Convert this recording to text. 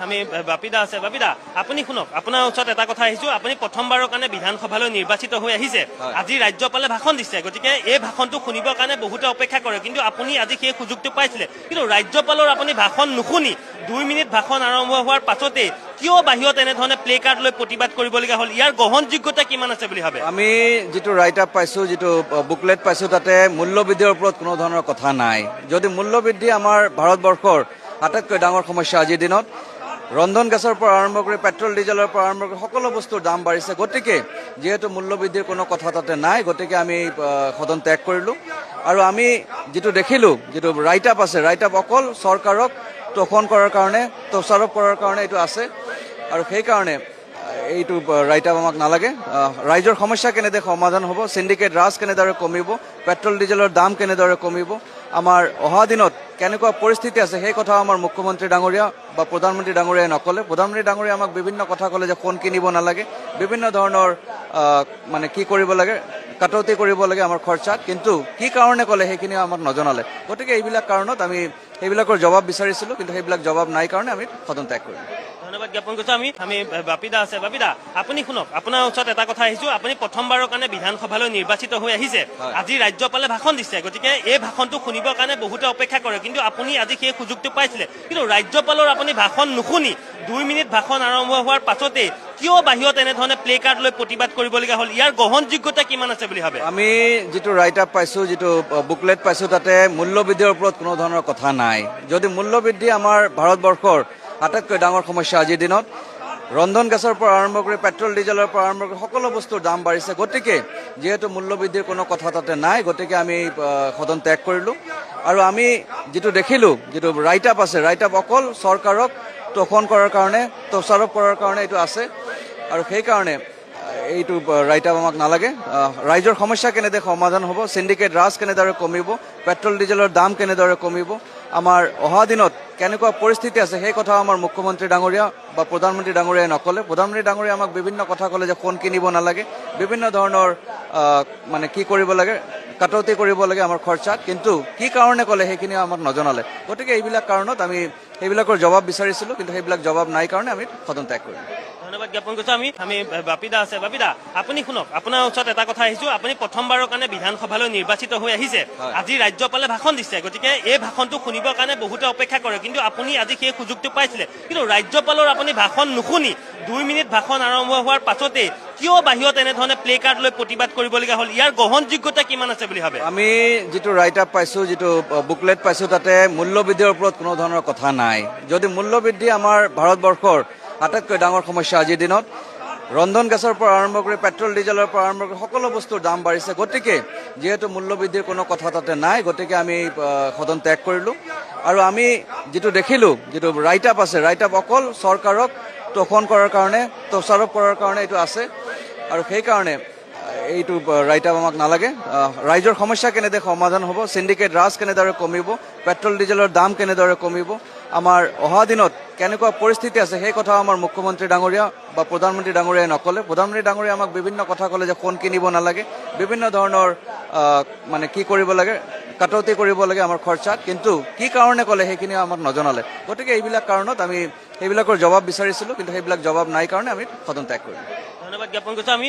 আমি বাপিদা আছে বাপিদা আপুনি শুনক আপোনাৰ ওচৰত এটা কথা আহিছো আপুনি প্ৰথমবাৰৰ কাৰণে বিধানসভালৈ নিৰ্বাচিত হৈ আহিছে আজি ৰাজ্যপালে ভাষণ দিছে গতিকে এই ভাষণটো শুনিবৰ কাৰণে বহুতে অপেক্ষা কৰে কিন্তু আপুনি আজি সেই সুযোগটো পাইছিলে কিন্তু ৰাজ্যপালৰ আপুনি ভাষণ নুশুনি 2 মিনিট ভাষণ আৰম্ভ হোৱাৰ পাছতে কিয় বাহিৰত এনেধৰণে প্লে কাৰ্ড লৈ প্ৰতিবাদ কৰিবলগীয়া হ'ল ইয়াৰ গ্ৰহণযোগ্যতা কিমান আছে বুলি ভাবে আমি যেটো ৰাইট আপ পাইছো যেটো বুকলেট পাইছো তাতে মূল্যবৃদ্ধিৰ ওপৰত কোনো ধৰণৰ কথা নাই যদি মূল্যবৃদ্ধি আমাৰ ভাৰতবৰ্ষৰ আটাইতকৈ ডাঙৰ সমস্যা আজিৰ দিনত ৰন্ধন গেছৰ পৰা আৰম্ভ কৰি পেট্ৰল ডিজেলৰ পৰা আৰম্ভ কৰি সকলো বস্তুৰ দাম বাঢ়িছে গতিকে যেহেতু মূল্যবৃদ্ধিৰ কোনো কথা তাতে নাই গতিকে আমি সদন ত্যাগ কৰিলো আৰু আমি যেটো দেখিলো যেটো ৰাইট আপ আছে ৰাইট আপ অকল চৰকাৰক তোষণ কৰাৰ কাৰণে তোষাৰোপ কৰাৰ কাৰণে এইটো আছে আৰু সেই কাৰণে এইটো ৰাইট আপ আমাক নালাগে ৰাইজৰ সমস্যা কেনেদৰে সমাধান হ'ব সিন্ডিকেট ৰাজ কেনেদৰে কমিব পেট্ৰল ডিজেলৰ দাম কেনেদৰে কমিব আমাৰ অহা দিনত কেনেকুৱা পৰিস্থিতি আছে সেই কথা আমাৰ মুখ্যমন্ত্ৰী ডাঙৰীয়া বা প্ৰধানমন্ত্ৰী ডাঙৰীয়াই নকলে প্ৰধানমন্ত্ৰী ডাঙৰীয়া আমাক বিভিন্ন কথা ক'লে যে সোণ কিনিব নালাগে বিভিন্ন ধৰণৰ মানে কি কৰিব লাগে কাটৌতি কৰিব লাগে আমাৰ খৰচাত কিন্তু কি কাৰণে ক'লে সেইখিনি আমাক নজনালে গতিকে এইবিলাক কাৰণত আমি এইবিলাকৰ জবাব বিচাৰিছিলো কিন্তু সেইবিলাক জবাব নাই কাৰণে আমি সদন ত্যাগ কৰিলো ধন্যবাদ জ্ঞাপন কৰিছো আমি বাপিদা আছে বাপিদা আপুনি শুনক আপোনাৰ ওচৰত এটা কথা আহিছো আপুনি প্ৰথমবাৰৰ কাৰণে বিধানসভালৈ নিৰ্বাচিত হৈ আহিছে আজি ৰাজ্যপালে ভাষণ দিছে গতিকে এই ভাষণটো শুনিবৰ কাৰণে বহুতে অপেক্ষা কৰে কিন্তু আপুনি আজি সেই সুযোগটো পাইছিলে কিন্তু ৰাজ্যপালৰ আপুনি ভাষণ নুশুনি 2 মিনিট ভাষণ আৰম্ভ হোৱাৰ পাছতে কিয় বাহিৰত এনেধৰণে প্লে কাৰ্ড লৈ প্ৰতিবাদ কৰিবলগীয়া হ'ল ইয়াৰ গ্ৰহণযোগ্যতা কিমান আছে বুলি ভাবে আমি যেটো ৰাইট আপ পাইছো যেটো বুকলেট পাইছো তাতে মূল্যবৃদ্ধিৰ ওপৰত কোনো ধৰণৰ কথা নাই যদি মূল্যবৃদ্ধি আমাৰ ভাৰতবৰ্ষৰ আটাইতকৈ ডাঙৰ সমস্যা আজিৰ দিনত ৰন্ধন গেছৰ পৰা আৰম্ভ কৰি পেট্ৰল ডিজেলৰ পৰা আৰম্ভ কৰি সকলো বস্তুৰ দাম বাঢ়িছে গতিকে যেহেতু মূল্যবৃদ্ধিৰ কোনো কথা তাতে নাই গতিকে আমি সদন ত্যাগ কৰিলো আৰু আমি যেটো দেখিলো যেটো ৰাইট আপ আছে ৰাইট আপ অকল চৰকাৰক তোষণ কৰাৰ কাৰণে তোষাৰোপ কৰাৰ কাৰণে এইটো আছে আৰু সেই কাৰণে এইটো ৰাইট আপ আমাক নালাগে ৰাইজৰ সমস্যা কেনেদৰে সমাধান হ'ব সিন্ডিকেট ৰাজ কেনেদৰে কমিব পেট্ৰল ডিজেলৰ দাম কেনেদৰে কমিব আমাৰ অহা দিনত কেনেকুৱা পৰিস্থিতি আছে সেই কথা আমাৰ মুখ্যমন্ত্ৰী ডাঙৰীয়া বা প্ৰধানমন্ত্ৰী ডাঙৰীয়াই নকলে প্ৰধানমন্ত্ৰী ডাঙৰীয়া আমাক বিভিন্ন কথা ক'লে যে সোণ কিনিব নালাগে বিভিন্ন ধৰণৰ মানে কি কৰিব লাগে কাটৌতি কৰিব লাগে আমাৰ খৰচাত কিন্তু কি কাৰণে ক'লে সেইখিনি আমাক নজনালে গতিকে এইবিলাক কাৰণত আমি এইবিলাকৰ জবাব বিচাৰিছিলো কিন্তু সেইবিলাক জবাব নাই কাৰণে আমি সদন ত্যাগ কৰিলো ধন্যবাদ জ্ঞাপন কৰিছো আমি বাপিদা আছে বাপিদা আপুনি শুনক আপোনাৰ ওচৰত এটা কথা আহিছো আপুনি প্ৰথমবাৰৰ কাৰণে বিধানসভালৈ নিৰ্বাচিত হৈ আহিছে আজি ৰাজ্যপালে ভাষণ দিছে গতিকে এই ভাষণটো শুনিবৰ কাৰণে বহুতে অপেক্ষা কৰে কিন্তু আপুনি আজি সেই সুযোগটো পাইছিলে কিন্তু ৰাজ্যপালৰ আপুনি ভাষণ নুশুনি 2 মিনিট ভাষণ আৰম্ভ হোৱাৰ পাছতে কিয় বাহিৰত এনেধৰণে প্লে কাৰ্ড লৈ প্ৰতিবাদ কৰিবলগীয়া হ'ল ইয়াৰ গ্ৰহণযোগ্যতা কিমান আছে বুলি ভাবে আমি যেটো ৰাইট আপ পাইছো যেটো বুকলেট পাইছো তাতে মূল্যবৃদ্ধিৰ ওপৰত কোনো ধৰণৰ কথা নাই যদি মূল্যবৃদ্ধি আমাৰ ভাৰতবৰ্ষৰ আটাইতকৈ ডাঙৰ সমস্যা আজিৰ দিনত ৰন্ধন গেছৰ পৰা আৰম্ভ কৰি পেট্ৰল ডিজেলৰ পৰা আৰম্ভ কৰি সকলো বস্তুৰ দাম বাঢ়িছে গতিকে যেহেতু মূল্যবৃদ্ধিৰ কোনো কথা তাতে নাই গতিকে আমি সদন ত্যাগ কৰিলো আৰু আমি যেটো দেখিলো যেটো ৰাইট আপ আছে ৰাইট আপ অকল চৰকাৰক তোষণ কৰাৰ কাৰণে তোষাৰোপ কৰাৰ কাৰণে এইটো আছে আৰু সেই কাৰণে এইটো ৰাইট আপ আমাক নালাগে ৰাইজৰ সমস্যা কেনেদৰে সমাধান হ'ব সিন্ডিকেট ৰাজ কেনেদৰে কমিব পেট্ৰল ডিজেলৰ দাম কেনেদৰে কমিব আমাৰ অহা দিনত কেনেকুৱা পৰিস্থিতি আছে সেই কথা আমাৰ মুখ্যমন্ত্ৰী ডাঙৰীয়া বা প্ৰধানমন্ত্ৰী ডাঙৰীয়াই নকলে প্ৰধানমন্ত্ৰী ডাঙৰীয়া আমাক বিভিন্ন কথা ক'লে যে সোণ কিনিব নালাগে বিভিন্ন ধৰণৰ মানে কি কৰিব লাগে কাটৌতি কৰিব লাগে আমাৰ খৰচাত কিন্তু কি কাৰণে ক'লে সেইখিনি আমাক নজনালে গতিকে এইবিলাক কাৰণত আমি এইবিলাকৰ জবাব বিচাৰিছিলো কিন্তু সেইবিলাক জবাব নাই কাৰণে আমি সদন ত্যাগ কৰিলো ধন্যবাদ জ্ঞাপন কৰিছো আমি